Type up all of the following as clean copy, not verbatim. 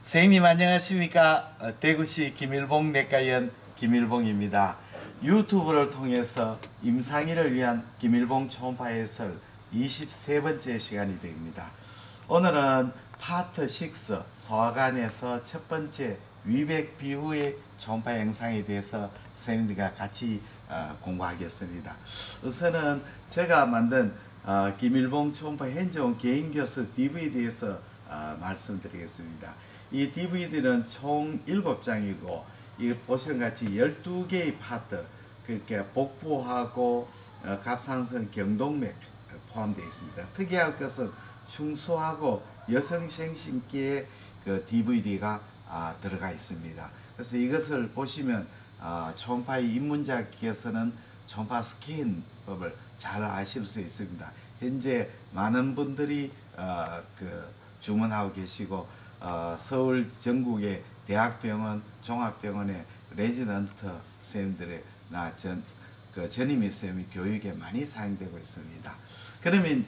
선생님 안녕하십니까? 대구시 김일봉 내과의원 김일봉입니다. 유튜브를 통해서 임상일을 위한 김일봉 초음파 해설 23번째 시간이 됩니다. 오늘은 파트 6 소화관에서 첫 번째 위백 비후의 초음파 영상에 대해서 선생님들과 같이 공부하겠습니다. 우선은 제가 만든 김일봉 초음파 현재원 개인교수 DVD에서 말씀드리겠습니다. 이 DVD는 총 7장이고 이 보시는 같이 12개의 파트, 그렇게 복부하고 갑상선 경동맥 포함되어 있습니다. 특이할 것은 충수하고 여성생식기의 그 DVD가 들어가 있습니다. 그래서 이것을 보시면 초음파의 입문자께서는 초음파 스캔법을 잘 아실 수 있습니다. 현재 많은 분들이 주문하고 계시고 서울 전국의 대학병원, 종합병원의 레지던트 선생님들이나 전임의 선생님이 교육에 많이 사용되고 있습니다. 그러면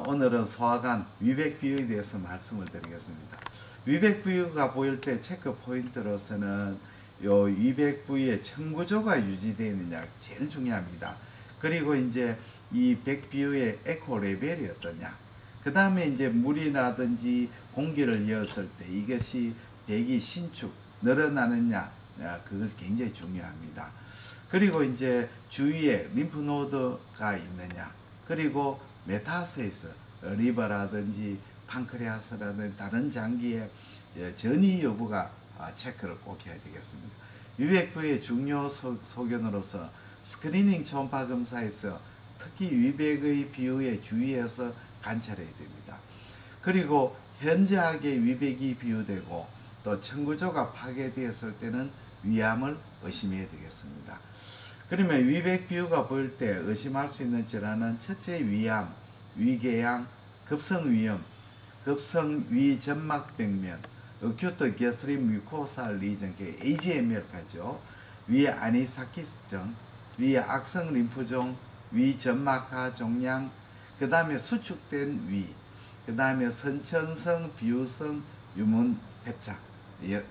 오늘은 소화관 위백 비유에 대해서 말씀을 드리겠습니다. 위백 비유가 보일 때 체크 포인트로서는 요 위백 부위에 청구조가 유지되어 있느냐 제일 중요합니다. 그리고 이제 이 백 비유의 에코 레벨이 어떠냐, 그 다음에 이제 물이라든지 공기를 이었을 때 이것이 백이 신축 늘어나느냐, 그걸 굉장히 중요합니다. 그리고 이제 주위에 림프노드가 있느냐, 그리고 메타세이스, 리버라든지 판크레아스라든지 다른 장기의 전이 여부가 체크를 꼭 해야 되겠습니다. 위백부의 중요 소견으로서 스크리닝 초음파 검사에서 특히 위백의 비율에 주의해서 관찰해야 됩니다. 그리고 현저하게 위백이 비유되고 또 청구조가 파괴되었을 때는 위암을 의심해야 되겠습니다. 그러면 위백 비유가 보일 때 의심할 수 있는 질환은 첫째 위암, 위궤양, 급성위염, 급성위점막병면, 어큐트 게스트릭 뮤코사 리전, AGML까지요. 위 아니사키스증, 위 악성 림프종, 위 점막하 종양, 그 다음에 수축된 위, 그 다음에 선천성 비유성 유문 협착,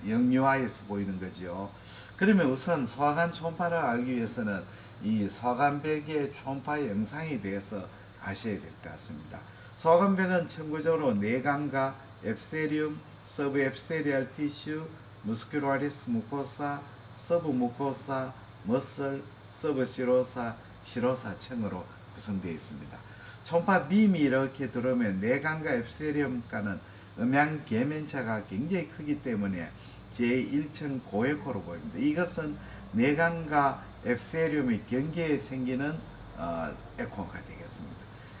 영유아에서 보이는 거죠. 그러면 우선 소화관 초음파를 알기 위해서는 이 소화관벽의 초음파 영상에 대해서 아셔야 될 것 같습니다. 소화관벽은 참고적으로 내관과 앱세리움, 서브 앱세리얼 티슈, 무스큘라리스 무코사, 서브 무코사, 머슬, 서브 시로사, 시로사층으로 구성되어 있습니다. 초음파 빔이 이렇게 들어오면 내관과 앱세리움과는 음양 계면차가 굉장히 크기 때문에 제1층 고에코로 보입니다. 이것은 내관과 앱세리움의 경계에 생기는 에코가 되겠습니다.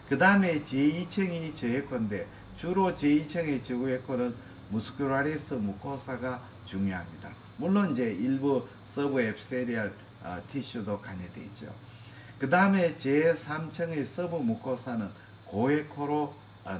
그 다음에 제2층이 저에코인데 주로 제2층의 저에코는 무스큘라리스 무코사가 중요합니다. 물론 이제 일부 서브 앱세리얼 티슈도 관여되어 있죠. 그 다음에 제3층의 서브 무코사는 고에코로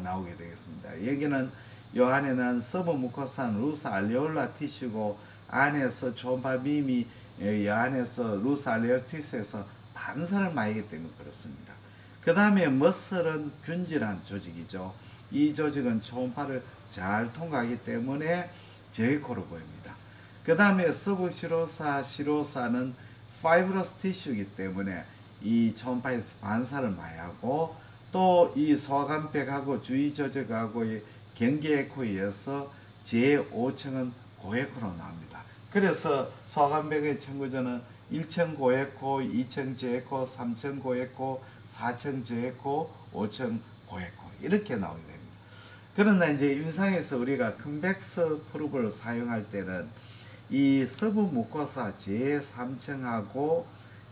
나오게 되겠습니다. 여기는 이 안에는 서브 무코사는 루스 알레올라 티슈고 안에서 초음파 빔이 이 안에서 루스 알레올라 티슈에서 반사를 많이 하기 때문에 그렇습니다. 그 다음에 머슬은 균질한 조직이죠. 이 조직은 초음파를 잘 통과하기 때문에 저에코로 보입니다. 그 다음에 서브 시로사는 파이브러스 티슈이기 때문에 이 초음파에서 반사를 많이 하고 또 이 소화관벽하고 주위 조직하고의 경계 에코에 의해서 제5층은 고에코로 나옵니다. 그래서 소화관벽의 청구조는 1층 고에코, 2층 저에코, 3층 고에코, 4층 저에코, 5층 고에코 이렇게 나오게 됩니다. 그러나 이제 임상에서 우리가 컨벡스 프로브를 사용할 때는 이 서브 무코사 제3층하고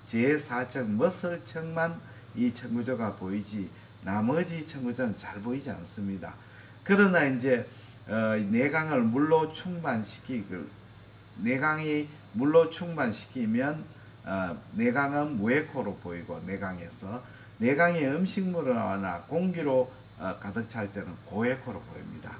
제4층 머슬층만 이 청구조가 보이지 나머지 청구조는 잘 보이지 않습니다. 그러나 이제 내강을 물로 내강이 물로 충만시키면 내강은 무에코로 보이고 내강이 음식물이나 공기로 가득 찰 때는 고에코로 보입니다.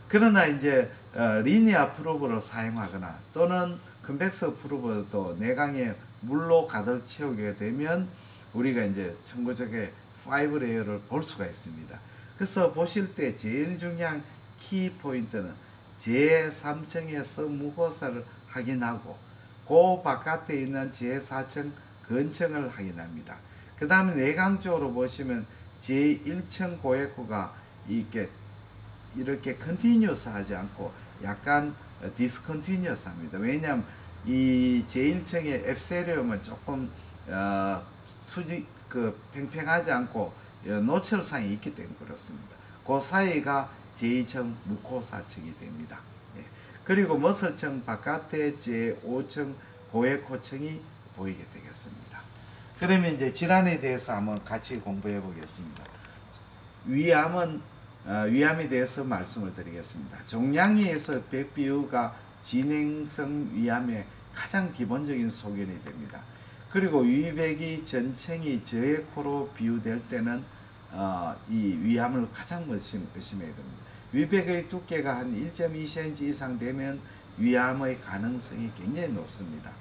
그러나 이제 리니어 프로브를 사용하거나 또는 컨벡스 프로브도 내강에 물로 가득 채우게 되면 우리가 이제 청구적의 5레이어를 볼 수가 있습니다. 그래서 보실 때 제일 중요한 키 포인트는 제3층에서 무고사를 확인하고 그 바깥에 있는 제4층 근층을 확인합니다. 그 다음에 내강 쪽으로 보시면 제1층 고액구가 이렇게 컨티뉴어스 하지 않고 약간 디스컨티뉴어스 합니다. 왜냐하면 이 제1층의 앱세리움은 조금 팽팽하지 않고 노출상이 있기 때문에 그렇습니다. 그 사이가 제2층 무코사층이 됩니다. 예. 그리고 머슬층 바깥에 제5층 고액호층이 보이게 되겠습니다. 그러면 이제 질환에 대해서 한번 같이 공부해 보겠습니다. 위암에 대해서 말씀을 드리겠습니다. 종양이에서 백비유가 진행성 위암의 가장 기본적인 소견이 됩니다. 그리고 위백이 전층이 저액호로 비유될 때는 이 위암을 가장 의심해야 됩니다. 위백의 두께가 한 1.2cm 이상 되면 위암의 가능성이 굉장히 높습니다.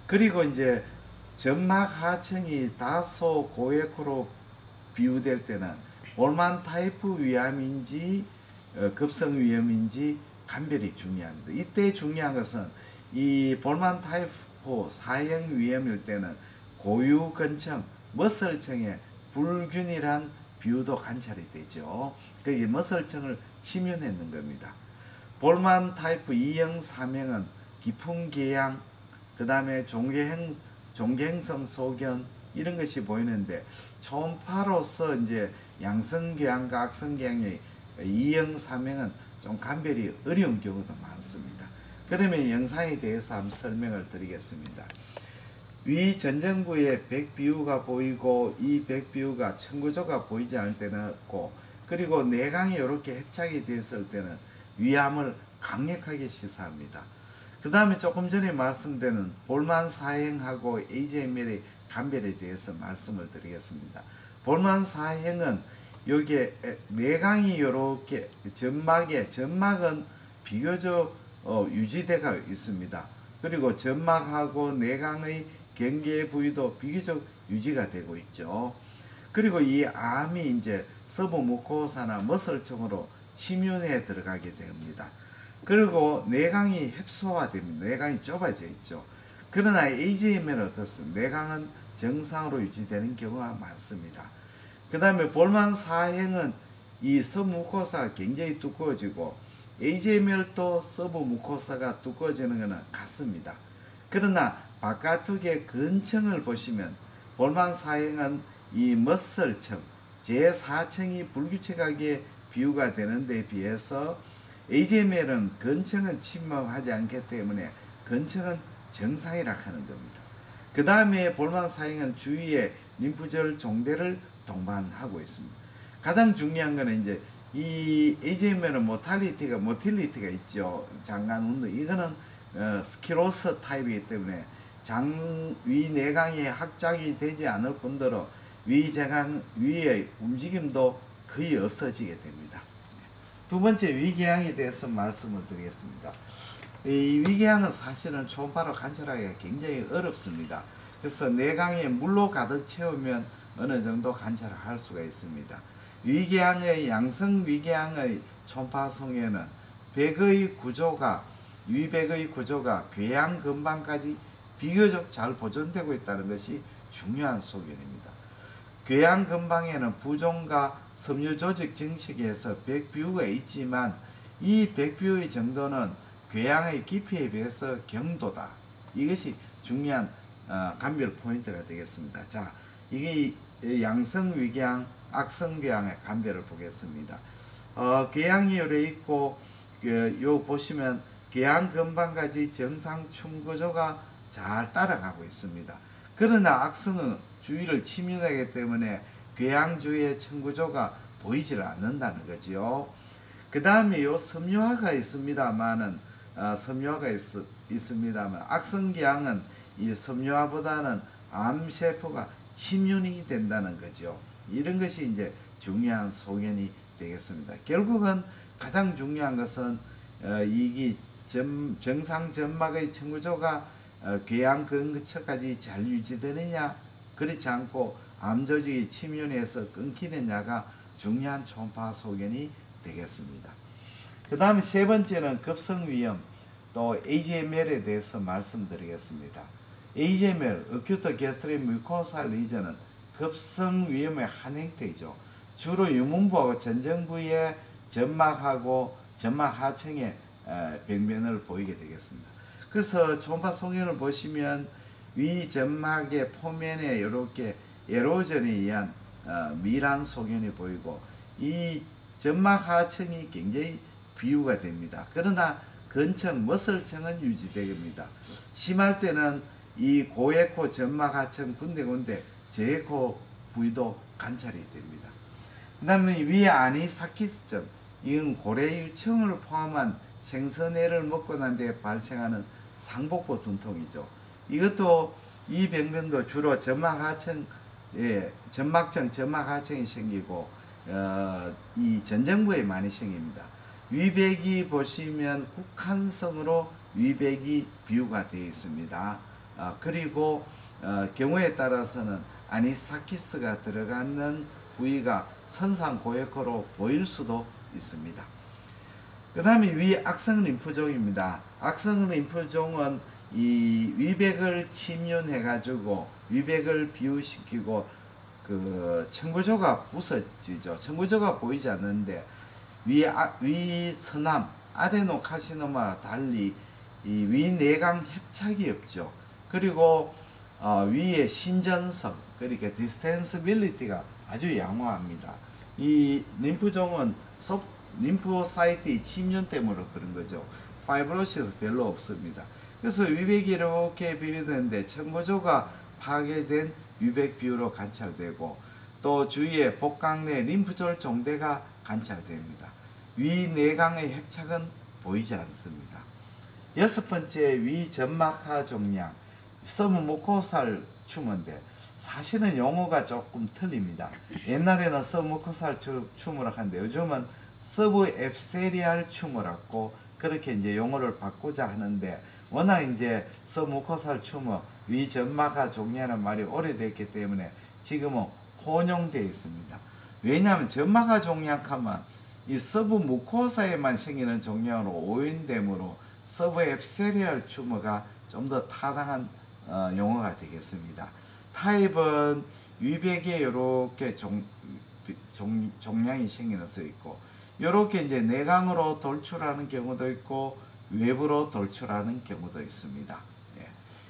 그리고 이제 점막 하층이 다소 고액으로 비유될 때는 볼만 타입 위암인지 급성 위암인지 감별이 중요합니다. 이때 중요한 것은 이 볼만 타입 사형 위암일 때는 고유근층, 머슬층에 불균일한 비유도 관찰이 되죠. 그게 머슬층을 침윤했는 겁니다. 볼만 타입 2형, 3형은 깊은 개양, 그 다음에 종갱성 소견 이런 것이 보이는데 초음파로서 이제 양성궤양과 악성궤양의 2형, 3형은 좀 감별이 어려운 경우도 많습니다. 그러면 영상에 대해서 한번 설명을 드리겠습니다. 위 전정부에 백비유가 보이고 이 백비유가 청구조가 보이지 않을 때는 없고, 그리고 내강이 이렇게 협착이 되었을 때는 위암을 강력하게 시사합니다. 그 다음에 조금 전에 말씀드린 볼만 사형하고 AJML의 감별에 대해서 말씀을 드리겠습니다. 볼만 사형은 여기에 내강이 이렇게 점막은 비교적 유지대가 있습니다. 그리고 점막하고 내강의 경계 부위도 비교적 유지가 되고 있죠. 그리고 이 암이 이제 서브무코사나 머슬층으로 침윤에 들어가게 됩니다. 그리고 내강이 heb소화됩니다. 내강이 좁아져 있죠. 그러나 AJML은 어떻습니까? 내강은 정상으로 유지되는 경우가 많습니다. 그 다음에 볼만 사형은 이 서브무코사가 굉장히 두꺼워지고 AJML도 서브무코사가 두꺼워지는 것은 같습니다. 그러나 바깥쪽의 근층을 보시면 볼만 사형은 이 머슬층 제4층이 불규칙하게 비유가 되는 데 비해서 AJML은 근층은 침범하지 않기 때문에 근층은 정상이라 하는 겁니다. 그 다음에 볼만 사형은 주위에 림프절 종대를 동반하고 있습니다. 가장 중요한 것은 이제 이 AJML은 모틸리티가 있죠. 장관 운동. 이거는 스키로스 타입이기 때문에 위 내강이 확장이 되지 않을 뿐더러 위의 움직임도 거의 없어지게 됩니다. 두 번째 위궤양에 대해서 말씀을 드리겠습니다. 이 위궤양은 사실은 초음파로 관찰하기가 굉장히 어렵습니다. 그래서 내강에 물로 가득 채우면 어느 정도 관찰을 할 수가 있습니다. 양성 위궤양의 초음파 성에는 위백의 구조가 궤양 근방까지 비교적 잘 보존되고 있다는 것이 중요한 소견입니다. 궤양 근방에는 부종과 섬유 조직 증식에서 백비유가 있지만 이 백비유의 정도는 궤양의 깊이에 비해서 경도다. 이것이 중요한 감별 포인트가 되겠습니다. 자, 이게 양성 위궤양, 악성 궤양의 감별을 보겠습니다. 궤양이 요래 있고 요 보시면 궤양 근방까지 정상 층구조가 잘 따라가고 있습니다. 그러나 악성은 주위를 침윤하기 때문에 궤양 주위의 층구조가 보이질 않는다는 거지요. 그 다음에 요 섬유화가 있습니다만은 악성궤양은 이 섬유화보다는 암세포가 침윤이 된다는 거죠. 이런 것이 이제 중요한 소견이 되겠습니다. 결국은 가장 중요한 것은 이게 정상 점막의 층구조가 궤양 근처까지 잘 유지되느냐, 그렇지 않고 암조직이 침윤해서 끊기느냐가 중요한 초음파 소견이 되겠습니다. 그 다음에 세 번째는 급성위험 또 AGML에 대해서 말씀드리겠습니다. AGML, Acute Gastric Mucosal Lesion은 급성위험의 한 형태이죠. 주로 유문부하고 전정부의 점막하고 점막 하층에 병변을 보이게 되겠습니다. 그래서 초음파 소견을 보시면 위 점막의 표면에 이렇게 에로전에 의한 미란 소견이 보이고 이 점막 하층이 굉장히 비유가 됩니다. 그러나 근청, 머슬층은 유지됩니다. 심할 때는 이 고에코 점막 하층 군데군데 저에코 부위도 관찰이 됩니다. 그 다음에 위 아니사키스증, 이건 고래유청을 포함한 생선회를 먹고 난 뒤에 발생하는 상복부 두통이죠. 이것도 이 병변도 주로 점막 하층, 점막청, 점막 하층이 생기고 이 전정부에 많이 생깁니다. 위백이 보시면 국한성으로 위백이 비유가 되어 있습니다. 그리고 경우에 따라서는 아니사키스가 들어가는 부위가 선상고액호로 보일 수도 있습니다. 그 다음에 위 악성 림프종입니다. 악성 림프종은 이 위백을 침륜해 가지고 위백을 비유시키고 그 청구조가 부서지죠. 청구조가 보이지 않는데 위 서남 아데노카시노마와 달리 이 위내강 협착이 없죠. 그리고 위의 신전성, 그러니까 디스텐서빌리티가 아주 양호합니다. 이 림프종은 림프사이트의 침륜 때문에 그런 거죠. 파이브로시스 별로 없습니다. 그래서 위백이 이렇게 비교되는데 청구조가 파괴된 위백 비율로 관찰되고 또 주위에 복강 내 림프절 종대가 관찰됩니다. 위내강의 협착은 보이지 않습니다. 여섯 번째 위 점막하 종양, 서브무코살 튜머인데 사실은 용어가 조금 틀립니다. 옛날에는 서브무코살 튜머라고 하는데 요즘은 서브앱세리알 튜머라고 그렇게 이제 용어를 바꾸자 하는데 워낙 이제 서브무코살 튜머, 위 점막하 종양이라는 말이 오래됐기 때문에 지금은 혼용되어 있습니다. 왜냐하면 점막하 종양하면 이 서브 무코사에만 생기는 종양으로 오인되므로 서브 앱세리얼 튜머가 좀 더 타당한 용어가 되겠습니다. 타입은 위백에 이렇게 종양이 생기는 수 있고 이렇게 이제 내강으로 돌출하는 경우도 있고 외부로 돌출하는 경우도 있습니다. 예.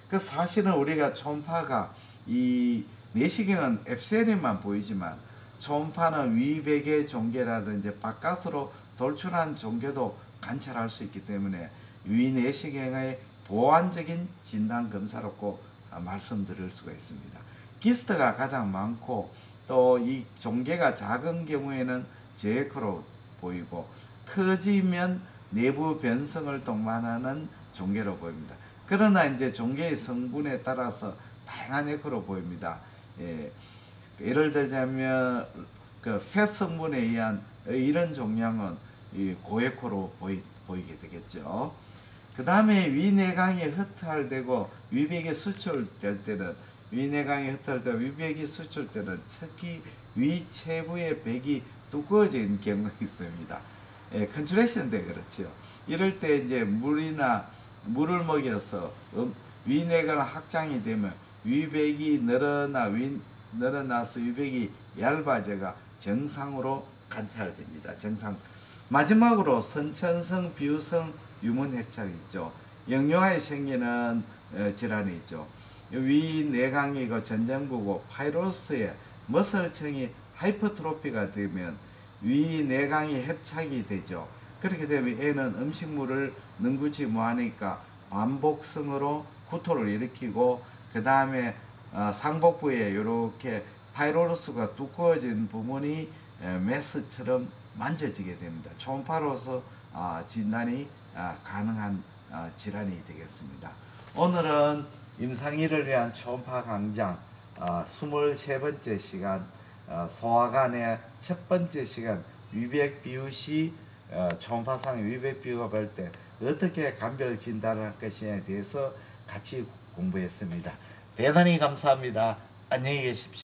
그 사실은 우리가 초음파가 이 내시경은 앱세리만 보이지만 초음파는 위백의 종괴라든지 바깥으로 돌출한 종괴도 관찰할 수 있기 때문에 위내시경의 보완적인 진단 검사라고 말씀드릴 수가 있습니다. 기스트가 가장 많고 또 이 종괴가 작은 경우에는 저에코로 보이고 커지면 내부 변성을 동반하는 종괴로 보입니다. 그러나 이제 종괴의 성분에 따라서 다양한 에코로 보입니다. 예를 들자면 그 팻 성분에 의한 이런 종양은 고에코로 보이게 되겠죠. 그 다음에 위내강이 허탈되고 위백이 수출될 때는 위백이 수출되는 특히 위체부의 백이 두꺼워진 경우가 있습니다. 컨트랙션 때 그렇죠. 이럴 때 이제 물을 먹여서 위내강 확장이 되면 위백이 늘어나서 위백이 얇아져가 정상으로 관찰됩니다. 마지막으로 선천성, 비유성 유문협착이 있죠. 영유아에 생기는 질환이 있죠. 위내강이고 전정부고 파이로스의 머슬층이 하이퍼트로피가 되면 위내강이 협착이 되죠. 그렇게 되면 애는 음식물을 능구치 못하니까 반복성으로 구토를 일으키고 그 다음에 상복부에 이렇게 파이로스가 두꺼워진 부분이 메스처럼 만져지게 됩니다. 초음파로서 진단이 가능한 질환이 되겠습니다. 오늘은 임상일을 위한 초음파 강좌 23번째 시간 소화관의 첫 번째 시간 위백 비유 시 초음파상 위백 비유가 볼 때 어떻게 감별 진단을 할 것이냐에 대해서 같이 공부했습니다. 대단히 감사합니다. 안녕히 계십시오.